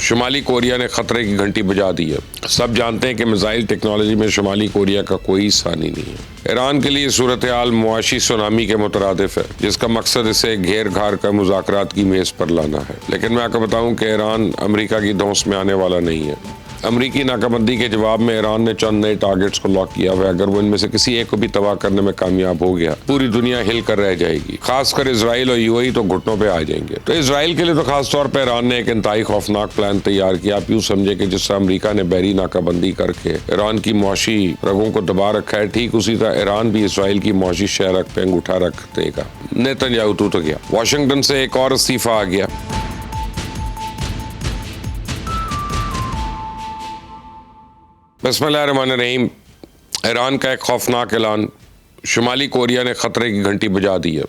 शुमाली Korea ने खतरे की घंटी बजा दी है। सब जानते हैं कि मिसाइल टेक्नोलॉजी में शुमाली कोरिया का कोई हिस्सा नहीं है। ईरान के लिए सूरत हाल मुआशी सुनामी के मुतरादिफ है, जिसका मकसद इसे घेर घार कर मुज़ाकरात की मेज पर लाना है। लेकिन मैं आपको बताऊं कि ईरान अमेरिका की धौंस में आने वाला नहीं है। अमरीकी नाकाबंदी के जवाब में ईरान ने चंद नए टारगेट्स को लॉक किया हुआ है। अगर वो इनमें से किसी एक को भी तबाह करने में कामयाब हो गया, पूरी दुनिया हिल कर रह जाएगी। खासकर इजराइल और यूएई तो घुटनों पे आ जाएंगे। तो इजराइल के लिए तो खासतौर पर ईरान ने एक इंतहाई खौफनाक प्लान तैयार किया। आप यूँ समझे कि जिससे अमरीका ने बहरी नाकाबंदी करके ईरान की मुआशी रगों को दबा रखा है, ठीक उसी तरह ईरान भी इसराइल की मुआशी शहरक पे अंगूठा रख देगा। नेतन्याहू तो गया, वाशिंगटन से एक और इस्तीफा आ गया। बिस्मिल्लाहिर्रहमानिर्रहीम। ईरान का एक खौफनाक ऐलान, शुमाली कोरिया ने खतरे की घंटी बजा दी है।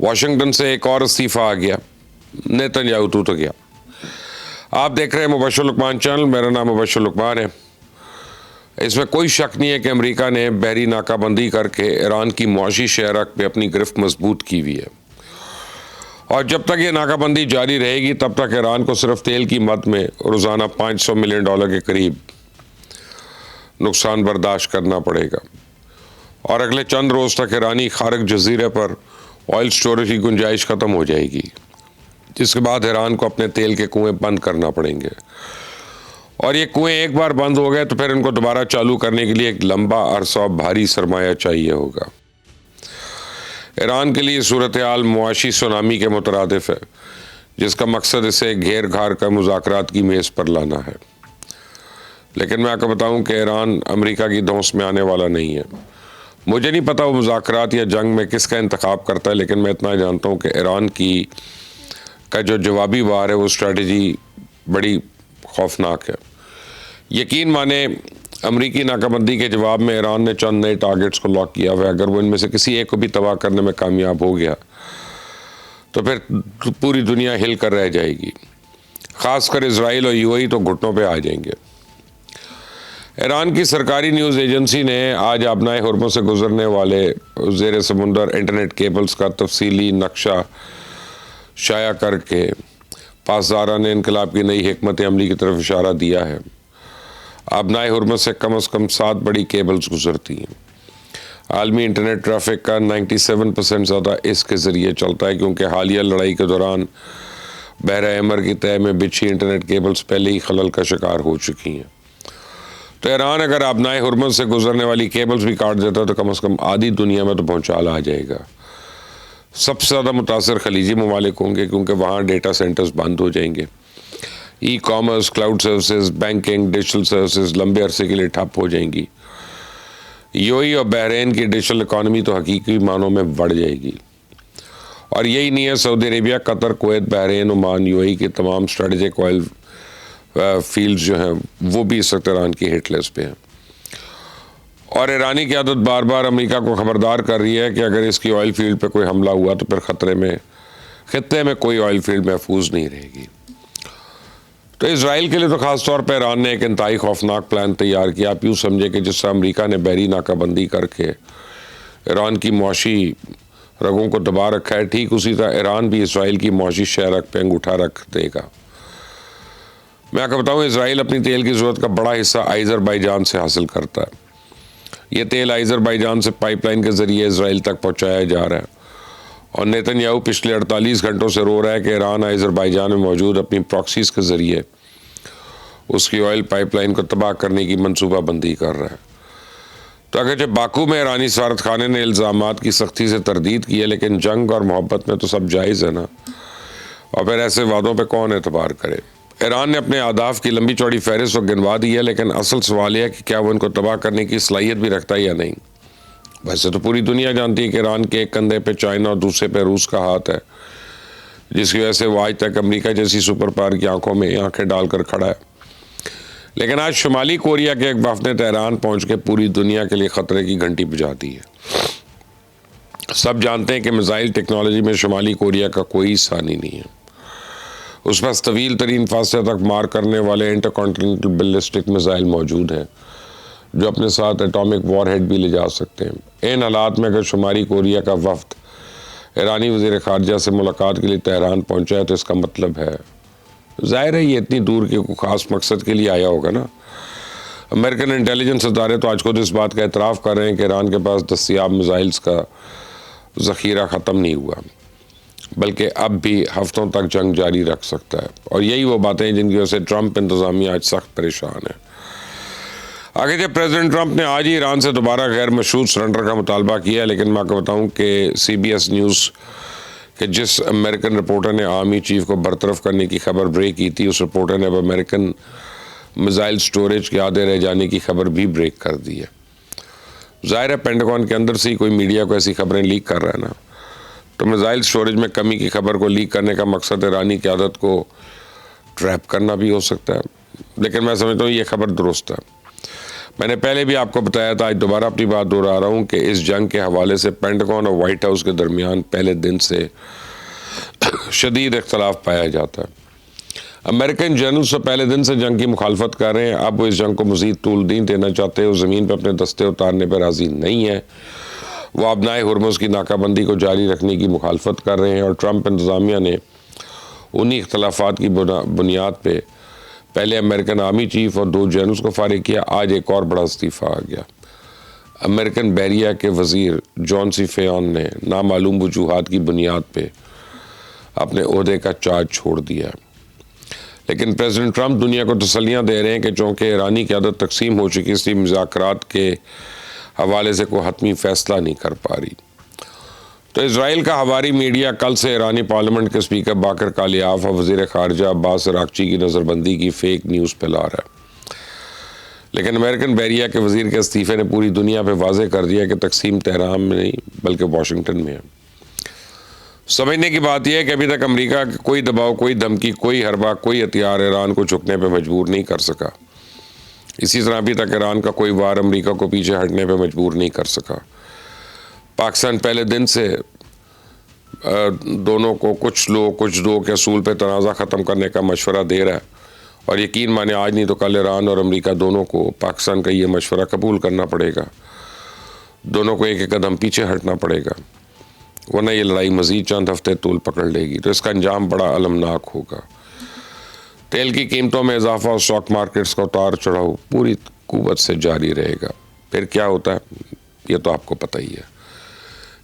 वाशिंगटन से एक और इस्तीफा आ गया। नेतन्याहू तो गया। आप देख रहे हैं मुबश्शिर लुकमान चैनल। मेरा नाम मुबश्शिर लुकमान है। इसमें कोई शक नहीं है कि अमेरिका ने बहरी नाकाबंदी करके ईरान की मुआशी शहरक पे अपनी गिरफ्त मजबूत की हुई है, और जब तक ये नाकाबंदी जारी रहेगी तब तक ईरान को सिर्फ तेल की मद में रोज़ाना $500 मिलियन के करीब नुकसान बर्दाश्त करना पड़ेगा। और अगले चंद रोज़ तक ईरानी खारक जजीरे पर ऑयल स्टोरेज की गुंजाइश ख़त्म हो जाएगी, जिसके बाद ईरान को अपने तेल के कुएं बंद करना पड़ेंगे। और ये कुएं एक बार बंद हो गए तो फिर इनको दोबारा चालू करने के लिए एक लंबा अरसा भारी सरमाया चाहिए होगा। ईरान के लिए सूरत हाल मुआशी सुनामी के मुतरादिफ है, जिसका मकसद इसे घेर घार कर मुज़ाकरात की मेज़ पर लाना है। लेकिन मैं आपको बताऊं कि ईरान अमेरिका की धौंस में आने वाला नहीं है। मुझे नहीं पता वो मुज़ाकरात या जंग में किसका इंतखाब करता है, लेकिन मैं इतना जानता हूं कि ईरान का जो जवाबी वार है वो स्ट्रेटजी बड़ी खौफनाक है। यकीन माने, अमरीकी नाकाबंदी के जवाब में ईरान ने चंद नए टारगेट्स को लॉक किया हुआ है। अगर वो इनमें से किसी एक को भी तबाह करने में कामयाब हो गया तो फिर पूरी दुनिया हिल कर रह जाएगी। खासकर इजराइल और यूएई तो घुटनों पे आ जाएंगे। ईरान की सरकारी न्यूज़ एजेंसी ने आज आबनाए हुर्मुज़ से गुजरने वाले ज़ेर समुंदर इंटरनेट केबल्स का तफसीली नक्शा शाया करके पासदाराने इनकलाब की नई हिकमत अमली की तरफ इशारा दिया है। आबनाए हुर्मुज़ से कम से कम 7 बड़ी केबल्स गुजरती हैं। आलमी इंटरनेट ट्रैफिक का 97% ज़्यादा इसके ज़रिए चलता है, क्योंकि हालिया लड़ाई के दौरान बहरा अहमर की तह में बिछी इंटरनेट केबल्स पहले ही खलल का शिकार हो चुकी हैं। तो ईरान अगर आबनाए हुर्मुज़ से गुजरने वाली केबल्स भी काट देता तो कम से कम आधी दुनिया में तो भौचाल आ जाएगा। सबसे ज़्यादा मुतासर खलीजी ममालिक होंगे, क्योंकि वहाँ डेटा सेंटर्स बंद हो जाएंगे। E commerce, cloud services, banking, digital services लंबे अरसे के लिए ठप हो जाएंगी। यूएई और बहरीन की डिजिटल इकॉनमी तो हकीकी मानों में बढ़ जाएगी। और यही नहीं है, Saudi Arabia, Qatar, Kuwait, Bahrain, Oman, UAE के तमाम स्ट्रेटेजिक ऑयल फील्ड्स जो हैं वो भी इस वक्त ईरान की हिट लिस्ट पे हैं। और ईरानी क़यादत बार बार अमेरिका को खबरदार कर रही है कि अगर इसकी ऑयल फील्ड पे कोई हमला हुआ तो फिर खत्ते में कोई ऑयल फील्ड महफूज नहीं रहेगी। तो इसराइल के लिए तो ख़ास तौर पर ईरान ने एक इंतहाई खौफनाक प्लान तैयार किया। आप यूँ समझे कि जिससे अमेरिका ने बहरी नाकाबंदी करके ईरान की मुआशी रगों को दबा रखा है, ठीक उसी तरह ईरान भी इसराइल की मुआशी शहरक पे अंगूठा रख देगा। मैं आपको बताऊँ, इसराइल अपनी तेल की ज़रूरत का बड़ा हिस्सा अज़रबैजान से हासिल करता है। ये तेल अज़रबैजान से पाइपलाइन के ज़रिए इसराइल तक पहुँचाया जा रहा है। और नेतन्याहू पिछले 48 घंटों से रो रहा है कि ईरान अज़रबैजान में मौजूद अपनी प्रॉक्सीज़ के ज़रिए उसकी ऑयल पाइपलाइन को तबाह करने की मनसूबाबंदी कर रहा है। तो अगर जब बाकू में ईरानी सफारत खाने ने इल्ज़ामात की सख्ती से तरदीद की है, लेकिन जंग और मोहब्बत में तो सब जायज़ है ना। और फिर ऐसे वादों पर कौन एतबार करे। ईरान ने अपने अहदाफ की लंबी चौड़ी फहरिस्त तो गिनवा दी है, लेकिन असल सवाल यह है कि क्या वो इनको तबाह करने की सलाहियत भी रखता है या नहीं। वैसे तो पूरी दुनिया जानती है कि ईरान के एक कंधे पे चाइना और दूसरे पे रूस का हाथ है, जिसकी वजह से वो आज तक अमेरिका जैसी सुपर पावर की आंखों में आंखें डालकर खड़ा है। लेकिन आज शुमाली कोरिया के एक वफ़द ने तेहरान पहुँच के पूरी दुनिया के लिए ख़तरे की घंटी बजा दी है। सब जानते हैं कि मिसाइल टेक्नोलॉजी में शुमाली कोरिया का कोई हिस्सा नहीं है। उस पर तवील तरीन फासले तक मार करने वाले इंटरकॉन्टिनेंटल बैलिस्टिक मिसाइल मौजूद हैं, जो अपने साथ एटॉमिक वॉरहेड भी ले जा सकते हैं। इन हालात में अगर शुमाली कोरिया का वफ़द ईरानी वज़ीर ख़ारजा से मुलाकात के लिए तेहरान पहुँचा है तो इसका मतलब है जाहिर है ये इतनी दूर के कोई ख़ास मकसद के लिए आया होगा ना। अमेरिकन इंटेलिजेंस अदारे तो आज खुद इस बात का एतराफ़ कर रहे हैं कि ईरान के पास दस्तियाब मिसाइल्स का ज़ख़ीरा ख़त्म नहीं हुआ, बल्कि अब भी हफ्तों तक जंग जारी रख सकता है। और यही वो बातें हैं जिनकी वजह से ट्रंप इंतज़ामिया आज सख्त परेशान है। आगे जब प्रेसिडेंट ट्रंप ने आज ही ईरान से दोबारा गैर मशरूत सरेंडर का मुतालबा किया, लेकिन मैं आपको बताऊँ कि CBS न्यूज़ कि जिस अमेरिकन रिपोर्टर ने आर्मी चीफ को बरतरफ करने की खबर ब्रेक की थी, उस रिपोर्टर ने अब अमेरिकन मिसाइल स्टोरेज के आधे रह जाने की खबर भी ब्रेक कर दी है। ज़ाहिर है पेंटागन के अंदर से ही कोई मीडिया को ऐसी खबरें लीक कर रहा है ना, तो मिसाइल स्टोरेज में कमी की खबर को लीक करने का मकसद ईरानी क़यादत को ट्रैप करना भी हो सकता है, लेकिन मैं समझता हूँ ये खबर दुरुस्त है। मैंने पहले भी आपको बताया था, आज दोबारा अपनी बात दोहरा रहा हूँ कि इस जंग के हवाले से पेंटागन और वाइट हाउस के दरमियान पहले दिन से शदीद इख्तलाफ पाया जाता है। अमेरिकन जनरल्स तो पहले दिन से जंग की मुखालफत कर रहे हैं। अब वो इस जंग को मज़ीद तूल नहीं देना चाहते, वो ज़मीन पर अपने दस्ते उतारने पर राज़ी नहीं है। वो अपनाए हुरमुज़ की नाकाबंदी को जारी रखने की मुखालफत कर रहे हैं और ट्रंप इंतज़ामिया ने उन्हीं इख्तलाफात की बुनियाद पर पहले अमेरिकन आर्मी चीफ और 2 जनरल्स को फारिग किया। आज एक और बड़ा इस्तीफ़ा आ गया। अमेरिकन बहरिया के वज़ीर जॉन सी फेयन ने नामालूम वजूहात की बुनियाद पे अपने ओहदे का चार्ज छोड़ दिया। लेकिन प्रेसिडेंट ट्रंप दुनिया को तसल्लियाँ दे रहे हैं कि चूँकि ईरानी क़यादत तकसीम हो चुकी, इसलिए मुज़ाकरात के हवाले से कोई हतमी फ़ैसला नहीं कर पा रही। तो इजराइल का हवारी मीडिया कल से ईरानी पार्लियामेंट के स्पीकर बाकर कालियाफ और वज़ीर ख़ारजा अब्बास अराग़ची की नज़रबंदी की फ़ेक न्यूज़ फैला रहा है। लेकिन अमेरिकन बहरिया के वज़ीर के इस्तीफ़े ने पूरी दुनिया पे वाज़ेह कर दिया कि तकसीम तेहरान में नहीं बल्कि वाशिंगटन में है। समझने की बात यह है कि अभी तक अमेरिका का कोई दबाव, कोई धमकी, कोई हरबा, कोई हथियार ईरान को झुकने पर मजबूर नहीं कर सका। इसी तरह अभी तक ईरान का कोई वार अमेरिका को पीछे हटने पर मजबूर नहीं कर सका। पाकिस्तान पहले दिन से दोनों को कुछ दो के असूल पे तनाज़ा ख़त्म करने का मशवरा दे रहा है, और यकीन माने आज नहीं तो कल ईरान और अमेरिका दोनों को पाकिस्तान का ये मशवरा कबूल करना पड़ेगा। दोनों को एक कदम पीछे हटना पड़ेगा, वरना ये लड़ाई मज़ीद चंद हफ्ते तूल पकड़ लेगी, तो इसका अंजाम बड़ा अलमनाक होगा। तेल की कीमतों में इजाफा और स्टॉक मार्केट्स का उतार चढ़ाव पूरी कुव्वत से जारी रहेगा। फिर क्या होता है ये तो आपको पता ही है।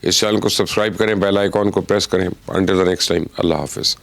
इस चैनल को सब्सक्राइब करें, बेल आइकॉन को प्रेस करें। अंटिल द नेक्स्ट टाइम, अल्लाह हाफिज़।